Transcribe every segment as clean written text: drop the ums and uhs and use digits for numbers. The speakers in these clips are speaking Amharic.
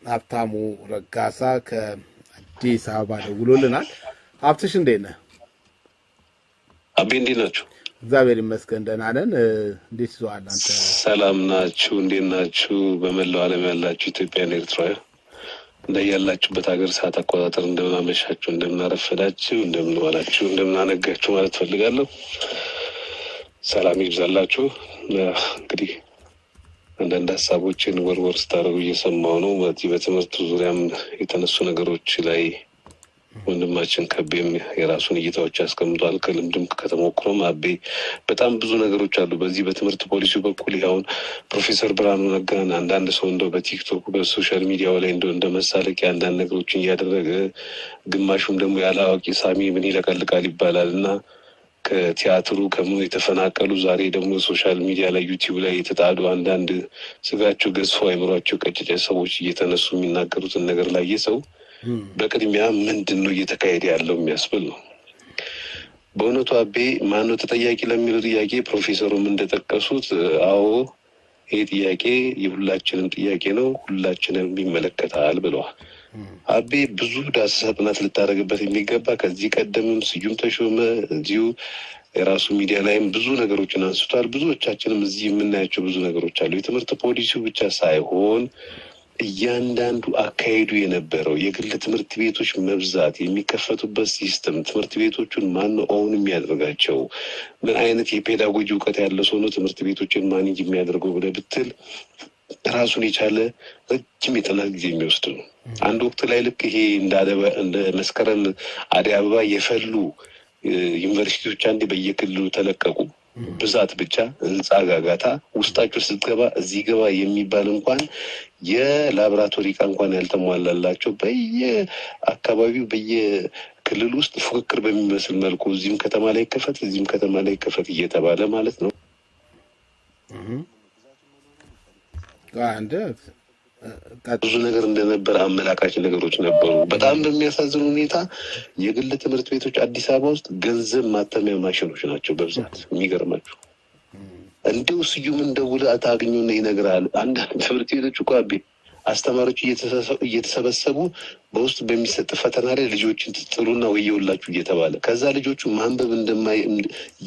ሀብታሙ ረጋሳ ከአዲስ አበባ ደውሎልናል። ሀብትሽ እንዴት ነህ? አቤ እንዴት ናችሁ? እግዚአብሔር ይመስገን ደህና ነን። እንዴት ይዟል አንተ? ሰላም ናችሁ? እንዴት ናችሁ? በመላው ዓለም ያላችሁ ኢትዮጵያውያን ኤርትራውያን እንደያላችሁበት ሀገር ሰዓት አቆጣጠር እንደምን አመሻችሁ፣ እንደምን አረፈዳችሁ፣ እንደምን ዋላችሁ፣ እንደምን አነጋችሁ ማለት ፈልጋለሁ። ሰላም ይብዛላችሁ። እንግዲህ አንዳንድ ሀሳቦችን ወርወር ስታደርጉ እየሰማሁ ነው። በዚህ በትምህርቱ ዙሪያም የተነሱ ነገሮች ላይ ወንድማችን ከቤም የራሱን እይታዎች ያስቀምጧል። ከልምድም ከተሞክሮም አቤ በጣም ብዙ ነገሮች አሉ በዚህ በትምህርት ፖሊሲው በኩል። ይኸውን ፕሮፌሰር ብርሃኑ ነጋን አንዳንድ ሰው እንደው በቲክቶክ በሶሻል ሚዲያው ላይ እንደ መሳለቂያ አንዳንድ ነገሮችን እያደረገ ግማሹም ደግሞ ያለ አዋቂ ሳሚ ምን ይለቀልቃል ይባላል እና ከቲያትሩ ከምን የተፈናቀሉ ዛሬ ደግሞ ሶሻል ሚዲያ ላይ ዩቲዩብ ላይ የተጣዱ አንዳንድ ስጋቸው ገዝፎ አይምሯቸው ቀጭጨ ሰዎች እየተነሱ የሚናገሩትን ነገር ላይ የሰው በቅድሚያ ምንድን ነው እየተካሄደ ያለው የሚያስብል ነው። በእውነቱ አቤ ማነው ተጠያቂ ለሚለው ጥያቄ ፕሮፌሰሩም እንደጠቀሱት አዎ ይህ ጥያቄ የሁላችንም ጥያቄ ነው፣ ሁላችንም ይመለከታል ብለዋል። አቤ ብዙ ዳሰሳ ጥናት ልታደርግበት የሚገባ ከዚህ ቀደምም ስዩም ተሾመ እዚሁ የራሱ ሚዲያ ላይም ብዙ ነገሮችን አንስቷል። ብዙዎቻችንም እዚህ የምናያቸው ብዙ ነገሮች አሉ። የትምህርት ፖሊሲው ብቻ ሳይሆን እያንዳንዱ አካሄዱ የነበረው የግል ትምህርት ቤቶች መብዛት፣ የሚከፈቱበት ሲስተም፣ ትምህርት ቤቶቹን ማን ኦውን የሚያደርጋቸው፣ ምን አይነት የፔዳጎጂ እውቀት ያለ ሰው ነው ትምህርት ቤቶችን ማኔጅ የሚያደርገው ብለህ ብትል ራሱን የቻለ ረጅም የጥናት ጊዜ የሚወስድ ነው። አንድ ወቅት ላይ ልክ ይሄ እንደ መስከረም አደይ አበባ የፈሉ ዩኒቨርሲቲዎች አንዴ በየክልሉ ተለቀቁ። ብዛት ብቻ ህንፃ ጋጋታ ውስጣቸው ስትገባ እዚህ ገባ የሚባል እንኳን የላቦራቶሪ ዕቃ እንኳን ያልተሟላላቸው በየአካባቢው በየክልል ውስጥ ፉክክር በሚመስል መልኩ እዚህም ከተማ ላይ ይከፈት እዚህም ከተማ ላይ ይከፈት እየተባለ ማለት ነው። ብዙ ነገር እንደነበረ አመላካች ነገሮች ነበሩ። በጣም በሚያሳዝን ሁኔታ የግል ትምህርት ቤቶች አዲስ አበባ ውስጥ ገንዘብ ማተሚያ ማሽኖች ናቸው በብዛት። የሚገርማችሁ እንዲሁ ስዩም እንደውልህ አታገኙና ይነግራል። አንዳንድ ትምህርት ቤቶች እኮ አቤ አስተማሪዎች እየተሰበሰቡ በውስጥ በሚሰጥ ፈተና ላይ ልጆችን ትጥሉና ወየውላችሁ እየተባለ ከዛ ልጆቹ ማንበብ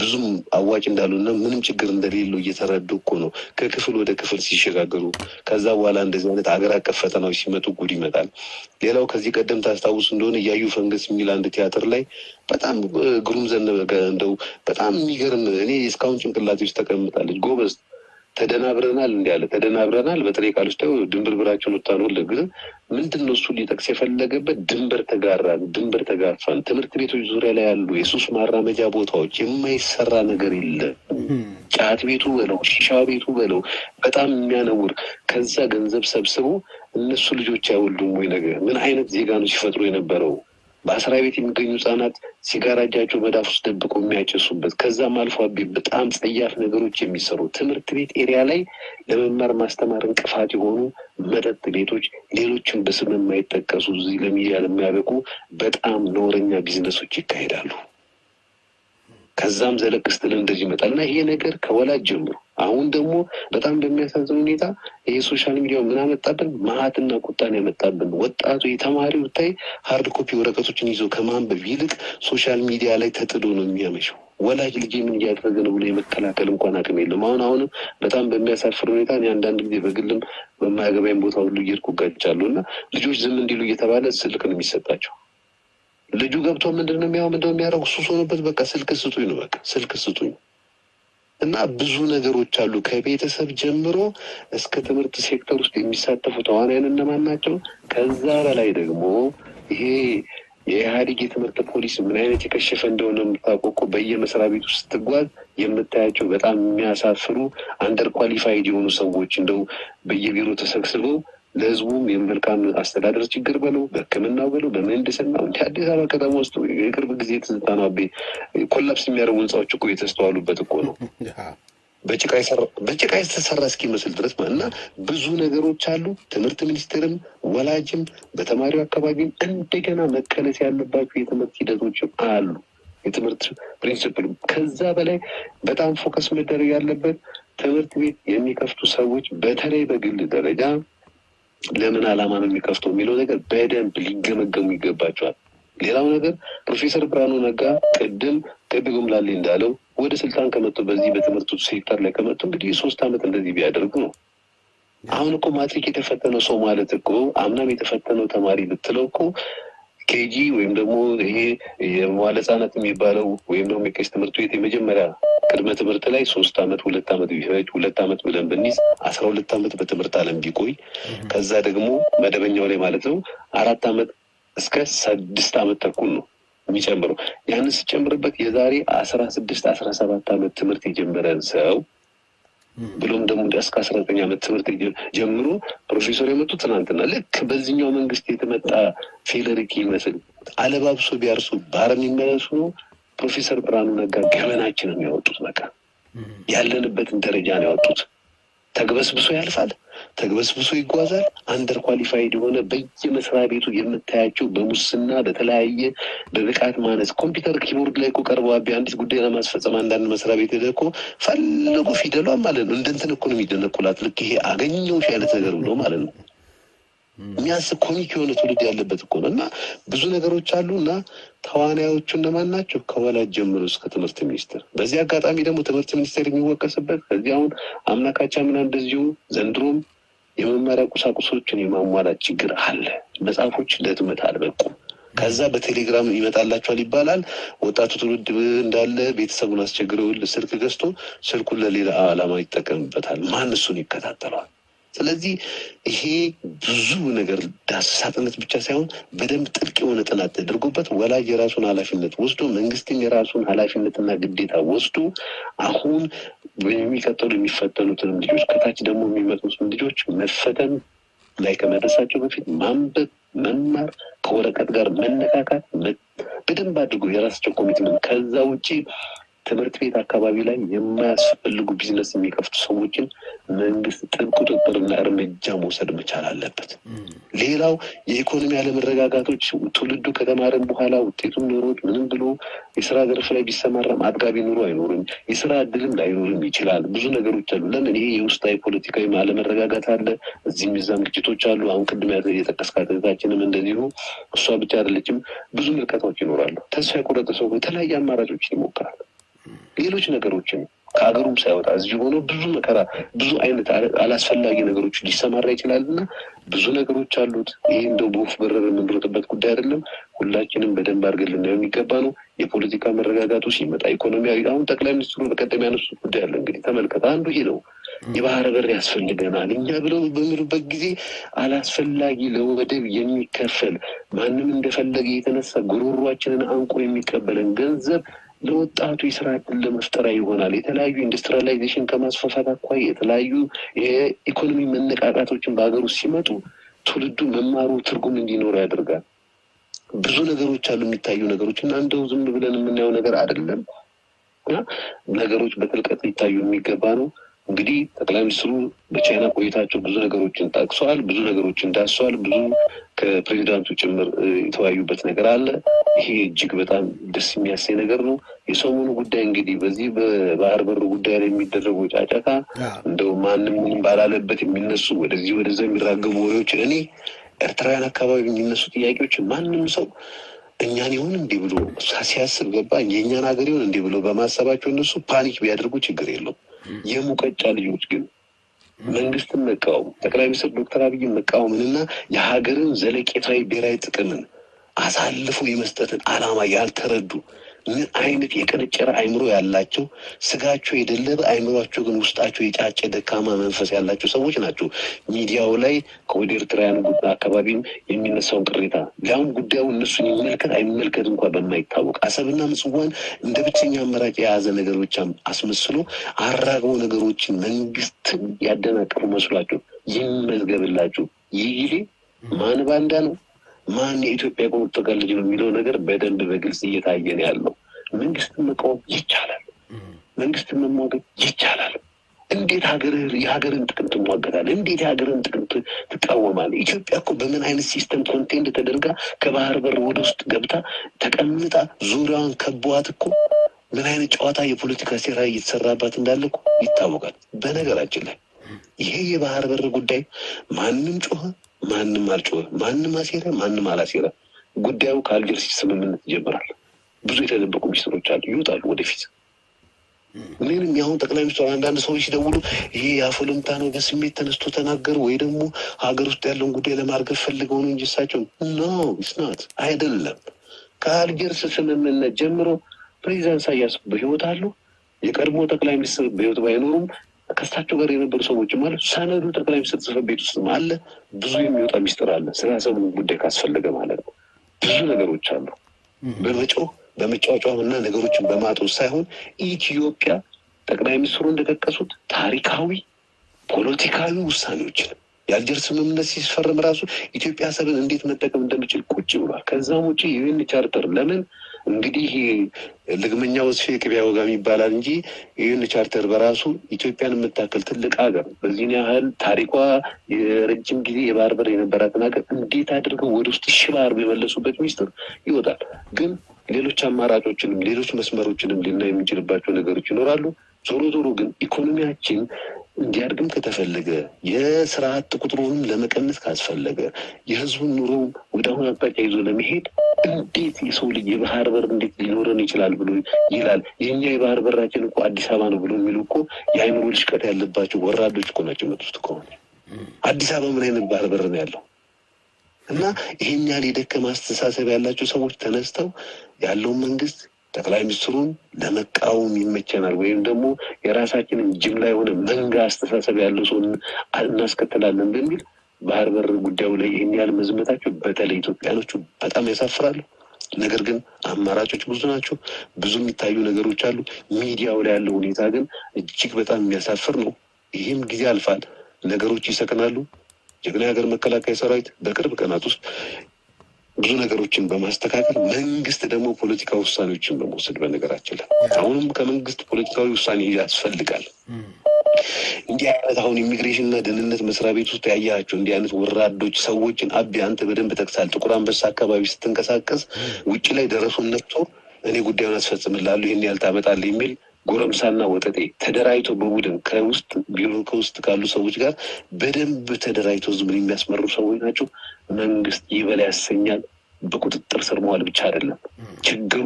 ብዙም አዋጭ እንዳሉና ምንም ችግር እንደሌለው እየተረዱ እኮ ነው ከክፍል ወደ ክፍል ሲሸጋገሩ። ከዛ በኋላ እንደዚህ አይነት አገር አቀፍ ፈተናዎች ሲመጡ ጉድ ይመጣል። ሌላው ከዚህ ቀደም ታስታውሱ እንደሆነ እያዩ ፈንገስ የሚል አንድ ቲያትር ላይ በጣም ግሩም ዘነበ እንደው በጣም የሚገርም እኔ እስካሁን ጭንቅላቴ ውስጥ ተቀምጣለች። ጎበዝ ተደናብረናል እንዲያለ ተደናብረናል በጥሬ ቃል ውስጥ ድንበር ብራቸውን ወጣነው። ግን ምንድን ነው እሱ ሊጠቅስ የፈለገበት ድንበር ተጋፋን። ትምህርት ቤቶች ዙሪያ ላይ ያሉ የሱስ ማራመጃ ቦታዎች የማይሰራ ነገር የለም። ጫት ቤቱ በለው ሺሻ ቤቱ በለው በጣም የሚያነውር ከዛ ገንዘብ ሰብስቦ እነሱ ልጆች አይወልዱም ወይ? ነገር ምን አይነት ዜጋ ነው ሲፈጥሩ የነበረው? በአስራ ቤት የሚገኙ ህጻናት ሲጋራ እጃቸው መዳፍ ውስጥ ደብቀው የሚያጨሱበት ከዛም አልፎ በጣም ጸያፍ ነገሮች የሚሰሩ ትምህርት ቤት ኤሪያ ላይ ለመማር ማስተማር እንቅፋት የሆኑ መጠጥ ቤቶች፣ ሌሎችም በስም የማይጠቀሱ እዚህ ለሚዲያ ለሚያበቁ በጣም ነውረኛ ቢዝነሶች ይካሄዳሉ። ከዛም ዘለቅ ስትል እንደዚህ ይመጣል እና ይሄ ነገር ከወላጅ ጀምሮ አሁን ደግሞ በጣም በሚያሳዝን ሁኔታ ይሄ ሶሻል ሚዲያው ምን አመጣብን? መዓትና ቁጣን ያመጣብን። ወጣቱ የተማሪው ታይ ሃርድ ኮፒ ወረቀቶችን ይዞ ከማንበብ ይልቅ ሶሻል ሚዲያ ላይ ተጥዶ ነው የሚያመሸው። ወላጅ ልጅ ምን እያደረገ ነው ብሎ የመከላከል እንኳን አቅም የለም። አሁንም በጣም በሚያሳፍር ሁኔታ እኔ አንዳንድ ጊዜ በግልም በማያገባኝ ቦታ ሁሉ እየሄድኩ እጋጫለሁ እና ልጆች ዝም እንዲሉ እየተባለ ስልክ ነው የሚሰጣቸው። ልጁ ገብቶ ምንድን ነው የሚያደርጉ ሱስ ሆኖበት በቃ ስልክ ስጡኝ ነው በቃ ስልክ ስጡኝ። እና ብዙ ነገሮች አሉ ከቤተሰብ ጀምሮ እስከ ትምህርት ሴክተር ውስጥ የሚሳተፉ ተዋናያን እነማን ናቸው? ከዛ በላይ ደግሞ ይሄ የኢህአዴግ የትምህርት ፖሊሲ ምን አይነት የከሸፈ እንደሆነ የምታውቁ በየመስሪያ ቤቱ ስትጓዝ የምታያቸው በጣም የሚያሳፍሩ አንደር ኳሊፋይድ የሆኑ ሰዎች እንደው በየቢሮ ተሰብስበው ለህዝቡም የመልካም አስተዳደር ችግር በለው በሕክምናው በለው በምህንድስናው እንደ አዲስ አበባ ከተማ ውስጥ የቅርብ ጊዜ ትዝታ ነው አቤ ኮላፕስ የሚያደርጉ ህንፃዎች እኮ የተስተዋሉበት እኮ ነው። በጭቃ የተሰራ እስኪመስል ድረስ እና ብዙ ነገሮች አሉ። ትምህርት ሚኒስቴርም ወላጅም በተማሪው አካባቢም እንደገና መቀነስ ያለባቸው የትምህርት ሂደቶችም አሉ። የትምህርት ፕሪንሲፕል ከዛ በላይ በጣም ፎከስ መደረግ ያለበት ትምህርት ቤት የሚከፍቱ ሰዎች በተለይ በግል ደረጃ ለምን ዓላማ ነው የሚከፍተው የሚለው ነገር በደንብ ሊገመገሙ ይገባቸዋል። ሌላው ነገር ፕሮፌሰር ብርሃኑ ነጋ ቅድም ላሌ እንዳለው ወደ ስልጣን ከመጡ በዚህ በትምህርቱ ሴክተር ላይ ከመጡ እንግዲህ 3 ዓመት እንደዚህ ቢያደርጉ ነው። አሁን እኮ ማትሪክ የተፈተነው ሰው ማለት እኮ አምናም የተፈተነው ተማሪ ብትለው እኮ ኬጂ ወይም ደግሞ ይሄ የመዋለ ሕጻናት የሚባለው ወይም ደግሞ የቄስ ትምህርት ቤት የመጀመሪያ ቅድመ ትምህርት ላይ 3 ዓመት 2 ዓመት ቢፈጅ 2 ዓመት ብለን ብንይዝ 12 ዓመት በትምህርት ዓለም ቢቆይ ከዛ ደግሞ መደበኛው ላይ ማለት ነው 4 ዓመት እስከ 6 ዓመት ተኩል ነው የሚጨምረው። ያንን ሲጨምርበት የዛሬ 16-17 ዓመት ትምህርት የጀመረን ሰው ብሎም ደግሞ እስከ 19 ዓመት ትምህርት ጀምሮ ፕሮፌሰር የመጡ ትናንትና ልክ በዚህኛው መንግስት የተመጣ ፌለሪክ ይመስል አለባብሶ ቢያርሱ ባረም የሚመለሱ ፕሮፌሰር ብርሃኑ ነጋ ገመናችንን ያወጡት። በቃ ያለንበትን ደረጃ ነው ያወጡት። ተግበስብሶ ያልፋል፣ ተግበስብሶ ይጓዛል። አንደር ኳሊፋይድ የሆነ በየመስሪያ ቤቱ የምታያቸው በሙስና በተለያየ በብቃት ማነስ ኮምፒውተር ኪቦርድ ላይ እኮ ቀርበው አንዲት ጉዳይ ለማስፈጸም አንዳንድ መስሪያ ቤት ሄደህ እኮ ፈለጉ ፊደሏን ማለት ነው እንደ እንትን እኮ ነው የሚደነቁላት። ልክ ይሄ አገኘሁሽ አይነት ነገር ብሎ ማለት ነው የሚያስብ ኮሚክ የሆነ ትውልድ ያለበት እኮ ነው። እና ብዙ ነገሮች አሉ እና ተዋናዮቹ እነማን ናቸው? ከወላጅ ጀምሮ እስከ ትምህርት ሚኒስቴር። በዚህ አጋጣሚ ደግሞ ትምህርት ሚኒስቴር የሚወቀስበት ከዚህ አሁን አምናካቻ ምና እንደዚሁ ዘንድሮም የመማሪያ ቁሳቁሶችን የማሟላት ችግር አለ። መጽሐፎች ለህትመት አልበቁም። ከዛ በቴሌግራም ይመጣላቸዋል ይባላል። ወጣቱ ትውልድ እንዳለ ቤተሰቡን አስቸግረው ስልክ ገዝቶ ስልኩን ለሌላ ዓላማ ይጠቀምበታል። ማን እሱን ይከታተለዋል? ስለዚህ ይሄ ብዙ ነገር ዳሰሳ ጥናት ብቻ ሳይሆን በደንብ ጥልቅ የሆነ ጥናት ተደርጎበት ወላጅ የራሱን ኃላፊነት ወስዶ መንግስትም የራሱን ኃላፊነትና ግዴታ ወስዶ አሁን የሚቀጥሉ የሚፈተኑትን ልጆች ከታች ደግሞ የሚመጡትን ልጆች መፈተን ላይ ከመድረሳቸው በፊት ማንበብ፣ መማር፣ ከወረቀት ጋር መነካካት በደንብ አድርጎ የራሳቸው ኮሚትመንት ከዛ ውጭ ትምህርት ቤት አካባቢ ላይ የማያስፈልጉ ቢዝነስ የሚከፍቱ ሰዎችን መንግስት ጥብቅ ቁጥጥርና እርምጃ መውሰድ መቻል አለበት። ሌላው የኢኮኖሚ አለመረጋጋቶች ትውልዱ ከተማረም በኋላ ውጤቱም ኖሮት ምንም ብሎ የስራ ዘርፍ ላይ ቢሰማራም አጥጋቢ ኑሮ አይኖርም። የስራ እድልም ላይኖርም ይችላል። ብዙ ነገሮች አሉ። ለምን ይሄ የውስጣዊ ፖለቲካዊ አለመረጋጋት አለ። እዚህም እዛም ግጭቶች አሉ። አሁን ቅድም የጠቀስካት እህታችንም እንደዚሁ እሷ ብቻ አይደለችም። ብዙ ምልከታዎች ይኖራሉ። ተስፋ የቆረጠ ሰው የተለያየ አማራጮችን ይሞክራል። ሌሎች ነገሮችን ከሀገሩም ሳይወጣ እዚህ ሆኖ ብዙ መከራ ብዙ አይነት አላስፈላጊ ነገሮች ሊሰማራ ይችላል እና ብዙ ነገሮች አሉት። ይህ እንደው በወፍ በረር የምንሮጥበት ጉዳይ አይደለም። ሁላችንም በደንብ አድርገን ልናየው የሚገባ ነው። የፖለቲካ መረጋጋቱ ሲመጣ ኢኮኖሚያዊ አሁን ጠቅላይ ሚኒስትሩ በቀደም ያነሱት ጉዳይ አለ። እንግዲህ ተመልከት፣ አንዱ ይሄ ነው። የባህር በር ያስፈልገናል እኛ ብለው በሚሉበት ጊዜ አላስፈላጊ ለወደብ የሚከፈል ማንም እንደፈለገ የተነሳ ጉሮሯችንን አንቆ የሚቀበለን ገንዘብ ለወጣቱ የስራ ዕድል ለመፍጠር ይሆናል። የተለያዩ ኢንዱስትሪያላይዜሽን ከማስፋፋት አኳያ የተለያዩ የኢኮኖሚ መነቃቃቶችን በሀገር ውስጥ ሲመጡ ትውልዱ መማሩ ትርጉም እንዲኖረው ያደርጋል። ብዙ ነገሮች አሉ የሚታዩ ነገሮች እና እንደው ዝም ብለን የምናየው ነገር አይደለም እና ነገሮች በጥልቀት ሊታዩ የሚገባ ነው። እንግዲህ ጠቅላይ ሚኒስትሩ በቻይና ቆይታቸው ብዙ ነገሮችን ጠቅሰዋል፣ ብዙ ነገሮችን ዳሰዋል። ብዙ ከፕሬዚዳንቱ ጭምር የተወያዩበት ነገር አለ። ይሄ እጅግ በጣም ደስ የሚያሰኝ ነገር ነው። የሰሞኑ ጉዳይ እንግዲህ በዚህ በባህር በሩ ጉዳይ ላይ የሚደረገው ጫጫታ እንደው ማንም ምንም ባላለበት የሚነሱ ወደዚህ ወደዛ የሚራገቡ ወሬዎች እኔ ኤርትራውያን አካባቢ የሚነሱ ጥያቄዎች ማንም ሰው እኛን ይሁን እንዲህ ብሎ ሲያስብ ገባ የእኛን ሀገር ይሁን እንዲህ ብሎ በማሰባቸው እነሱ ፓኒክ ቢያደርጉ ችግር የለውም። የሙቀጫ ልጆች ግን መንግስትን መቃወም ጠቅላይ ሚኒስትር ዶክተር አብይን መቃወምንና የሀገርን ዘለቄታዊ ብሔራዊ ጥቅምን አሳልፎ የመስጠትን ዓላማ ያልተረዱ ምን አይነት የቀነጨረ አይምሮ ያላቸው ስጋቸው የደለበ አይምሯቸው ግን ውስጣቸው የጫጨ ደካማ መንፈስ ያላቸው ሰዎች ናቸው። ሚዲያው ላይ ከወደ ኤርትራውያን ጉዳይ አካባቢም የሚነሳውን ቅሬታ ሊያውም ጉዳዩ እነሱን ይመልከት አይመልከት እንኳን በማይታወቅ አሰብና ምጽዋን እንደ ብቸኛ አማራጭ የያዘ ነገር ብቻ አስመስሎ አራግቦ ነገሮችን መንግስትን ያደናቀፉ መስሏቸው ይመዝገብላቸው። ይህ ማን ባንዳ ነው ማን የኢትዮጵያ ቁርጠጋ ልጅ ነው የሚለው ነገር በደንብ በግልጽ እየታየ ነው ያለው። መንግስትን መቃወም ይቻላል፣ መንግስትን መሟገት ይቻላል። እንዴት የሀገርን ጥቅም ትሟገታለህ? እንዴት የሀገርን ጥቅም ትቃወማለህ? ኢትዮጵያ እኮ በምን አይነት ሲስተም ኮንቴንድ ተደርጋ ከባህር በር ወደ ውስጥ ገብታ ተቀምጣ ዙሪያዋን ከቧት እኮ ምን አይነት ጨዋታ የፖለቲካ ሴራ እየተሰራባት እንዳለ እኮ ይታወቃል። በነገራችን ላይ ይሄ የባህር በር ጉዳይ ማንም ጮኸ ማንም አልጮኸ፣ ማንም አሴረ፣ ማንም አላሴረ። ጉዳዩ ከአልጀርስ ስምምነት ይጀምራል። ብዙ የተደበቁ ሚስጥሮች አሉ፣ ይወጣሉ ወደፊት። ምንም ያሁን ጠቅላይ ሚኒስትሩ አንዳንድ ሰዎች ሲደውሉ ይሄ የአፈለምታ ነው በስሜት ተነስቶ ተናገሩ ወይ ደግሞ ሀገር ውስጥ ያለውን ጉዳይ ለማርገብ ፈልገው ነው እንጂ እሳቸው ኖ ኢስናት አይደለም። ከአልጀርስ ስምምነት ጀምሮ ፕሬዚዳንት ኢሳያስ በህይወት አሉ። የቀድሞ ጠቅላይ ሚኒስትር በህይወት ባይኖሩም ከእሳቸው ጋር የነበሩ ሰዎች ማለት ሰነዱ ጠቅላይ ሚኒስትር ጽሕፈት ቤት ውስጥ አለ። ብዙ የሚወጣ ሚስጥር አለ። ስለ ሰሙ ጉዳይ ካስፈለገ ማለት ነው። ብዙ ነገሮች አሉ። በመጫወጫው እና ነገሮችን በማጦስ ሳይሆን ኢትዮጵያ ጠቅላይ ሚኒስትሩ እንደጠቀሱት ታሪካዊ ፖለቲካዊ ውሳኔዎችን የአልጀርስ ስምምነት ሲፈረም ራሱ ኢትዮጵያ አሰብን እንዴት መጠቀም እንደምችል ቁጭ ብሏል። ከዛም ውጭ ይህን ቻርተር ለምን እንግዲህ ልግመኛ ወስፌ ቅቤ ያወጋም ይባላል እንጂ ይህን ቻርተር በራሱ ኢትዮጵያን የምታክል ትልቅ ሀገር በዚህን ያህል ታሪኳ የረጅም ጊዜ የባህር በር የነበራትን ሀገር እንዴት አድርገው ወደ ውስጥ ሽባ አድርገው የመለሱበት ሚስጥር ይወጣል። ግን ሌሎች አማራጮችንም ሌሎች መስመሮችንም ልናይ የምንችልባቸው ነገሮች ይኖራሉ። ዞሮ ዞሮ ግን ኢኮኖሚያችን እንዲያድግም ከተፈለገ የስራ አጥ ቁጥሩንም ለመቀነስ ካስፈለገ የህዝቡን ኑሮ ወደ አሁን አቅጣጫ ይዞ ለመሄድ እንዴት የሰው ልጅ የባህር በር እንዴት ሊኖረን ይችላል ብሎ ይላል። የኛ የባህር በራችን እኮ አዲስ አበባ ነው ብሎ የሚሉ እኮ የአይምሮ ልሽቀት ያለባቸው ወራዶች እኮ ናቸው። መጡት ከሆነ አዲስ አበባ ምን አይነት ባህር በር ነው ያለው? እና ይሄን ያህል የደከመ አስተሳሰብ ያላቸው ሰዎች ተነስተው ያለውን መንግስት ጠቅላይ ሚኒስትሩን ለመቃወም ይመቸናል ወይም ደግሞ የራሳችንን ጅምላ የሆነ መንጋ አስተሳሰብ ያለው ሰው እናስከትላለን በሚል ባህር በር ጉዳዩ ላይ ይህን ያህል መዝመታቸው በተለይ ኢትዮጵያኖቹ በጣም ያሳፍራሉ። ነገር ግን አማራጮች ብዙ ናቸው። ብዙ የሚታዩ ነገሮች አሉ። ሚዲያው ላይ ያለው ሁኔታ ግን እጅግ በጣም የሚያሳፍር ነው። ይህም ጊዜ አልፋል። ነገሮች ይሰክናሉ። ጀግና የሀገር መከላከያ ሰራዊት በቅርብ ቀናት ውስጥ ብዙ ነገሮችን በማስተካከል መንግስት ደግሞ ፖለቲካ ውሳኔዎችን በመውሰድ በነገራችን ላይ አሁንም ከመንግስት ፖለቲካዊ ውሳኔ ያስፈልጋል። እንዲህ አይነት አሁን ኢሚግሬሽን እና ደህንነት መስሪያ ቤት ውስጥ ያያቸው እንዲህ አይነት ወራዶች ሰዎችን አቢ አንተ በደንብ ጠቅሳል። ጥቁር አንበሳ አካባቢ ስትንቀሳቀስ ውጭ ላይ ደረሱን ነጥቶ እኔ ጉዳዩን አስፈጽምላለሁ ይህን ያህል ታመጣለህ የሚል ጎረምሳና ወጠጤ ተደራጅቶ በቡድን ከውስጥ ቢሮ ከውስጥ ካሉ ሰዎች ጋር በደንብ ተደራጅቶ ህዝብን የሚያስመሩ ሰዎች ናቸው። መንግስት ይበላ ያሰኛል። በቁጥጥር ስር መዋል ብቻ አይደለም። ችግሩ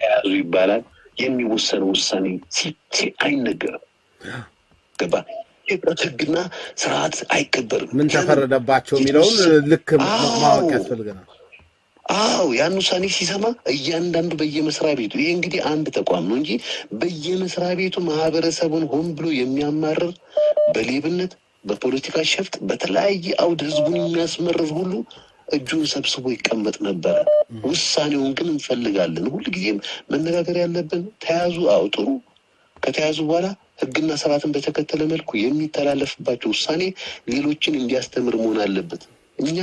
ያዙ ይባላል። የሚወሰነው ውሳኔ አይነገርም። ገባ? ህግና ስርዓት አይከበርም። ምን ተፈረደባቸው የሚለውን ልክ ማወቅ ያስፈልገናል። አዎ ያን ውሳኔ ሲሰማ እያንዳንዱ በየመስሪያ ቤቱ ይሄ እንግዲህ አንድ ተቋም ነው እንጂ በየመስሪያ ቤቱ ማህበረሰቡን ሆን ብሎ የሚያማርር በሌብነት በፖለቲካ ሸፍጥ በተለያየ አውድ ህዝቡን የሚያስመርር ሁሉ እጁን ሰብስቦ ይቀመጥ ነበረ። ውሳኔውን ግን እንፈልጋለን። ሁልጊዜም መነጋገር ያለብን ተያዙ፣ አዎ ጥሩ፣ ከተያዙ በኋላ ህግና ስርዓትን በተከተለ መልኩ የሚተላለፍባቸው ውሳኔ ሌሎችን እንዲያስተምር መሆን አለበት። እኛ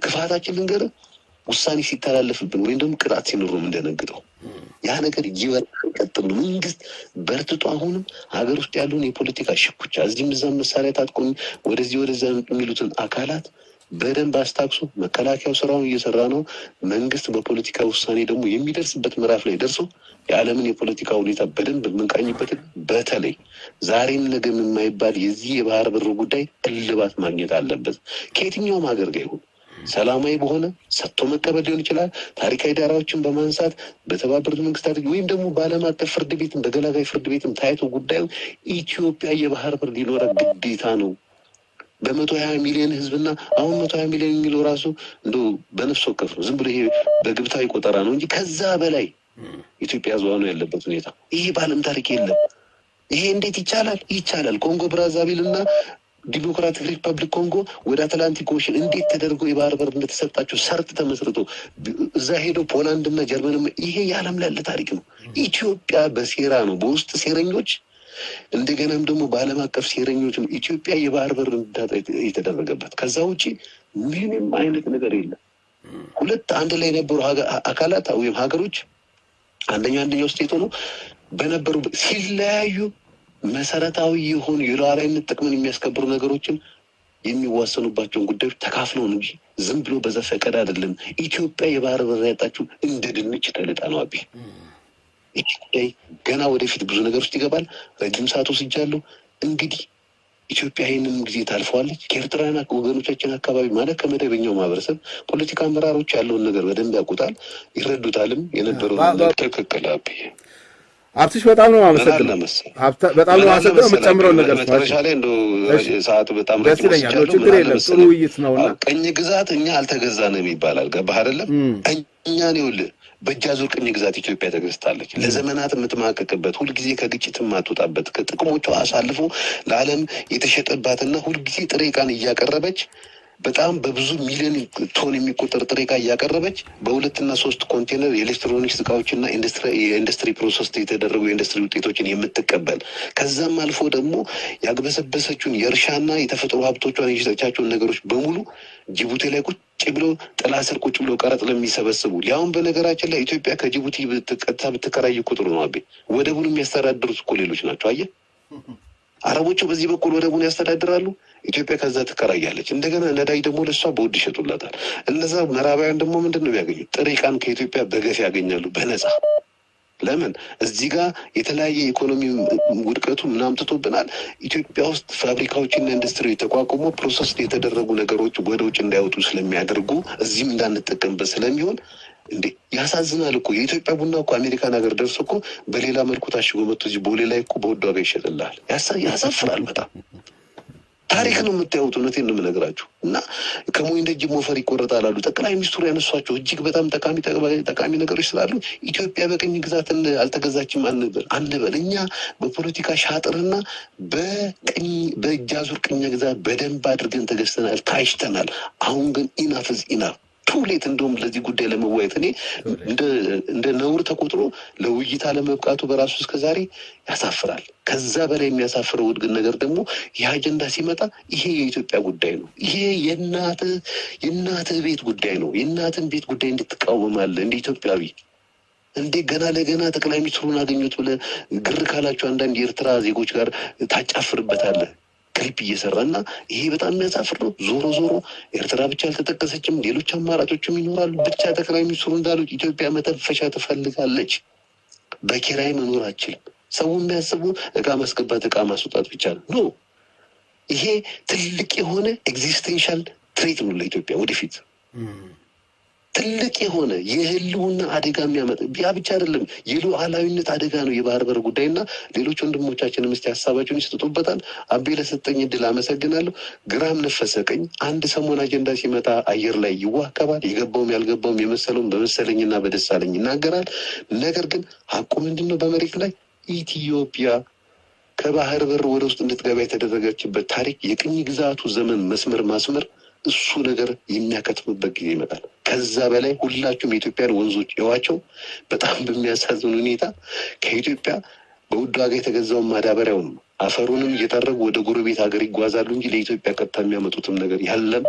ክፋታችን ልንገር ውሳኔ ሲተላለፍብን ወይም ደግሞ ቅጣት ሲኖር ነው እንደነግጠው። ያ ነገር ይበርታል ቀጥል ነው። መንግስት በርትቶ አሁንም ሀገር ውስጥ ያለውን የፖለቲካ ሽኩቻ እዚህም እዛም መሳሪያ ታጥቆኝ ወደዚህ ወደዛ የሚሉትን አካላት በደንብ አስታክሶ መከላከያው ስራውን እየሰራ ነው። መንግስት በፖለቲካ ውሳኔ ደግሞ የሚደርስበት ምዕራፍ ላይ ደርሶ የዓለምን የፖለቲካ ሁኔታ በደንብ የምንቃኝበትን በተለይ ዛሬም ነገም የማይባል የዚህ የባህር በር ጉዳይ እልባት ማግኘት አለበት። ከየትኛውም ሀገር ጋር ይሁን ሰላማዊ በሆነ ሰጥቶ መቀበል ሊሆን ይችላል። ታሪካዊ ዳራዎችን በማንሳት በተባበሩት መንግስታት ወይም ደግሞ በዓለም አቀፍ ፍርድ ቤትም በገላጋይ ፍርድ ቤትም ታይቶ ጉዳዩ ኢትዮጵያ የባህር በር ሊኖረ ግዴታ ነው። በ120 ሚሊዮን ህዝብና አሁን 120 ሚሊዮን የሚለው ራሱ እንደው በነፍስ ወከፍ ነው። ዝም ብሎ ይሄ በግብታዊ ቆጠራ ነው እንጂ ከዛ በላይ ኢትዮጵያ ህዝብ ነው ያለበት ሁኔታ ይሄ በዓለም ታሪክ የለም። ይሄ እንዴት ይቻላል? ይቻላል። ኮንጎ ብራዛቪል እና ዲሞክራቲክ ሪፐብሊክ ኮንጎ ወደ አትላንቲክ ኦሽን እንዴት ተደርጎ የባህር በር እንደተሰጣቸው ሰርጥ ተመስርቶ እዛ ሄዶ ፖላንድ እና ጀርመን ይሄ የዓለም ላይ ያለ ታሪክ ነው። ኢትዮጵያ በሴራ ነው በውስጥ ሴረኞች እንደገናም ደግሞ በዓለም አቀፍ ሴረኞችም ኢትዮጵያ የባህር በር እንዳጣ የተደረገበት። ከዛ ውጪ ምንም አይነት ነገር የለም። ሁለት አንድ ላይ የነበሩ አካላት ወይም ሀገሮች አንደኛው ስቴት ሆኖ በነበሩ ሲለያዩ መሰረታዊ የሆኑ የሉዓላዊነት ጥቅምን የሚያስከብሩ ነገሮችን የሚዋሰኑባቸውን ጉዳዮች ተካፍለው ነው እንጂ ዝም ብሎ በዘፈቀደ አይደለም። ኢትዮጵያ የባህር በር ያጣችው እንደ ድንች ተልጣ ነው። አቢ ገና ወደፊት ብዙ ነገር ውስጥ ይገባል። ረጅም ሰዓት ወስጃለሁ። እንግዲህ ኢትዮጵያ ይህንን ጊዜ ታልፈዋለች። ከኤርትራውያን ወገኖቻችን አካባቢ ማለት ከመደበኛው ማህበረሰብ ፖለቲካ አመራሮች ያለውን ነገር በደንብ ያውቁታል፣ ይረዱታልም። የነበረውን ትክክል ሀብትሽ በጣም ነው የማመሰግነው። በጣም ነው የማመሰግነው። የምጨምረው ነገር መጨረሻ ላይ እንደው ሰዓቱ በጣም ደስ ይለኛል። ችግር የለም፣ ጥሩ ውይይት ነውና ቅኝ ግዛት እኛ አልተገዛንም ይባላል። ገባህ አይደለም? እኛን ይኸውልህ በእጅ አዙር ቅኝ ግዛት ኢትዮጵያ ተገዝታለች። ለዘመናት የምትማቀቅበት ሁልጊዜ ከግጭት የማትወጣበት ከጥቅሞቿ አሳልፎ ለዓለም የተሸጠባትና ሁልጊዜ ጥሬ ዕቃን እያቀረበች በጣም በብዙ ሚሊዮን ቶን የሚቆጠር ጥሬ ዕቃ እያቀረበች በ2 እና 3 ኮንቴነር የኤሌክትሮኒክስ እቃዎችና የኢንዱስትሪ ፕሮሰስ የተደረጉ የኢንዱስትሪ ውጤቶችን የምትቀበል ከዛም አልፎ ደግሞ ያግበሰበሰችውን የእርሻና የተፈጥሮ ሀብቶቿን የሸጠቻቸውን ነገሮች በሙሉ ጅቡቲ ላይ ቁጭ ብለው ጥላ ስር ቁጭ ብለው ቀረጥ ለሚሰበስቡ ሊያውም በነገራችን ላይ ኢትዮጵያ ከጅቡቲ ቀጥታ ብትከራይ ቁጥሩ ነው አቤ ወደቡን የሚያስተዳድሩት እኮ ሌሎች ናቸው። አየህ አረቦቹ በዚህ በኩል ወደቡን ያስተዳድራሉ፣ ኢትዮጵያ ከዛ ትከራያለች። እንደገና ነዳጅ ደግሞ ለሷ በውድ ይሸጡላታል። እነዛ ምዕራባውያን ደግሞ ምንድን ነው ያገኙት? ጥሬ ዕቃን ከኢትዮጵያ በገፍ ያገኛሉ በነጻ። ለምን እዚህ ጋር የተለያየ ኢኮኖሚ ውድቀቱ ምን አምጥቶብናል? ኢትዮጵያ ውስጥ ፋብሪካዎችና ኢንዱስትሪ ተቋቁሞ ፕሮሰስ የተደረጉ ነገሮች ወደ ውጭ እንዳይወጡ ስለሚያደርጉ እዚህም እንዳንጠቀምበት ስለሚሆን እንዴ ያሳዝናል እኮ የኢትዮጵያ ቡና እኮ አሜሪካን ሀገር ደርሶ እኮ በሌላ መልኩ ታሽጎ መጥቶ እዚህ ቦሌ ላይ እኮ በውድ ዋጋ ይሸጥልሃል። ያሳፍራል በጣም ታሪክ ነው የምታዩት። እውነቴን ነው የምነግራችሁ። እና ከሞኝ ደጅ ሞፈር ይቆረጣል አሉ ጠቅላይ ሚኒስትሩ ያነሷቸው እጅግ በጣም ጠቃሚ ነገሮች ስላሉ ኢትዮጵያ በቅኝ ግዛት አልተገዛችም አንበል። እኛ በፖለቲካ ሻጥርና በእጅ አዙር ቅኝ ግዛት በደንብ አድርገን ተገዝተናል፣ ታይሽተናል። አሁን ግን ኢናፍዝ ኢናፍ ቱሌት እንደውም ለዚህ ጉዳይ ለመዋየት እኔ እንደ ነውር ተቆጥሮ ለውይይት አለመብቃቱ በራሱ እስከዛሬ ያሳፍራል። ከዛ በላይ የሚያሳፍረው ውድግን ነገር ደግሞ ይህ አጀንዳ ሲመጣ ይሄ የኢትዮጵያ ጉዳይ ነው። ይሄ የእናትህ ቤት ጉዳይ ነው። የእናትን ቤት ጉዳይ እንድትቃወማለህ እንደ ኢትዮጵያዊ? እንዴ ገና ለገና ጠቅላይ ሚኒስትሩን አገኙት ብለህ ግር ካላቸው አንዳንድ የኤርትራ ዜጎች ጋር ታጫፍርበታለህ ክሊፕ እየሰራና ይሄ በጣም የሚያሳፍር ነው። ዞሮ ዞሮ ኤርትራ ብቻ አልተጠቀሰችም፣ ሌሎች አማራጮችም ይኖራሉ። ብቻ ጠቅላይ ሚኒስትሩ እንዳሉት ኢትዮጵያ መተንፈሻ ትፈልጋለች። በኪራይ መኖር አችልም። ሰው የሚያስቡ እቃ ማስገባት እቃ ማስወጣት ብቻ ነው። ይሄ ትልቅ የሆነ ኤግዚስቴንሻል ትሬት ነው ለኢትዮጵያ ወደፊት ትልቅ የሆነ የህልውና አደጋ የሚያመጣ ያ ብቻ አይደለም፣ የሉዓላዊነት አደጋ ነው የባህር በር ጉዳይና ሌሎች ወንድሞቻችንም እስቲ ሀሳባቸውን ይሰጡበታል። አቤ ለሰጠኝ እድል አመሰግናለሁ። ግራም ነፈሰ ቀኝ አንድ ሰሞን አጀንዳ ሲመጣ አየር ላይ ይዋከባል። የገባውም ያልገባውም የመሰለውም በመሰለኝና በደሳለኝ ይናገራል። ነገር ግን ሀቁ ምንድን ነው? በመሬት ላይ ኢትዮጵያ ከባህር በር ወደ ውስጥ እንድትገባ የተደረገችበት ታሪክ የቅኝ ግዛቱ ዘመን መስመር ማስመር እሱ ነገር የሚያከትምበት ጊዜ ይመጣል። ከዛ በላይ ሁላችሁም የኢትዮጵያን ወንዞች እዋቸው። በጣም በሚያሳዝን ሁኔታ ከኢትዮጵያ በውድ ዋጋ የተገዛውን ማዳበሪያውን አፈሩንም እየጠረጉ ወደ ጎረቤት ሀገር ይጓዛሉ እንጂ ለኢትዮጵያ ቀጥታ የሚያመጡትም ነገር ያለም።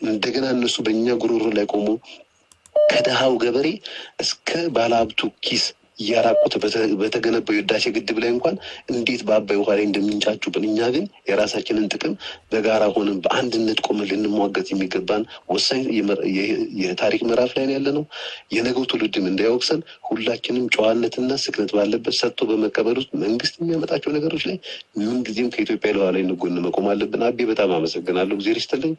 እንደገና እነሱ በእኛ ጉሮሮ ላይ ቆሞ ከደሃው ገበሬ እስከ ባለሀብቱ ኪስ እያራቁት በተገነባው የህዳሴ ግድብ ላይ እንኳን እንዴት በአባይ ውሃ ላይ እንደሚንጫጩብን፣ እኛ ግን የራሳችንን ጥቅም በጋራ ሆነን በአንድነት ቆመን ልንሟገት የሚገባን ወሳኝ የታሪክ ምዕራፍ ላይ ያለ ነው። የነገው ትውልድም እንዳይወቅሰን ሁላችንም ጨዋነትና ስክነት ባለበት ሰጥቶ በመቀበል ውስጥ መንግስት የሚያመጣቸው ነገሮች ላይ ምንጊዜም ከኢትዮጵያ ሉዓላዊነት ጎን መቆም አለብን። አቤ በጣም አመሰግናለሁ። ጊዜ ይስጥልኝ።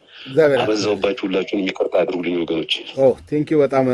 አበዛውባችሁ። ሁላችሁን የሚቆርጥ አድርጉልኝ ወገኖች። ቴንኪው በጣም